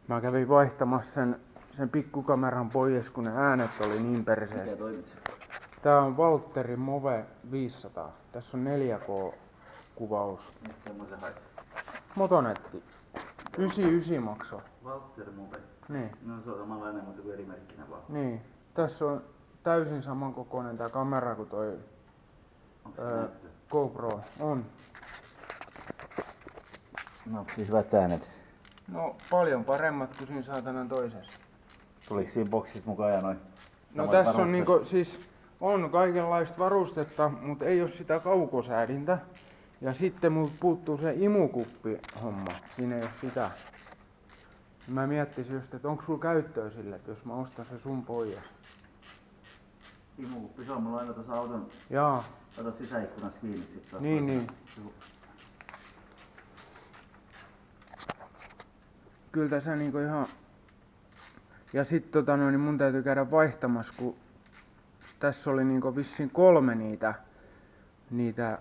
Mä kävin vaihtamassa sen pikkukameran pois, kun ne äänet oli niin Mikä perseestä. toimit se? Tää on Valtteri Move 500. Tässä on 4K-kuvaus. Mistä semmoisen hait? Motonetti. 99 maksoi. Walter Move. Niin. No se on samanlainen, mutta kuin eri merkkinä vaan. Niin. Tässä on täysin samankokoinen tää kamera kuin toi Onko se näyttö? GoPro. On. No onko siis hyvät äänet? No paljon paremmat kuin siinä saatanan toisessa. Tuliko siinä boksissa mukaan ja noin? No tässä on niinku siis on kaikenlaista varustetta, mutta ei oo sitä kaukosäädintä. Ja sitten multa puuttuu se imukuppi homma. Siinä ei oo sitä. Mä miettisin just, että onko sulla käyttöä sille, että jos mä ostan se sun pois. Imukuppi, se on mulla aina tuossa auton. Jaa. Ota sisäikkunassa kiinni sit. Niin. Kyllä tässä niinku ihan... Ja sit niin mun täytyy käydä vaihtamassa, kun tässä oli niinku vissiin 3 niitä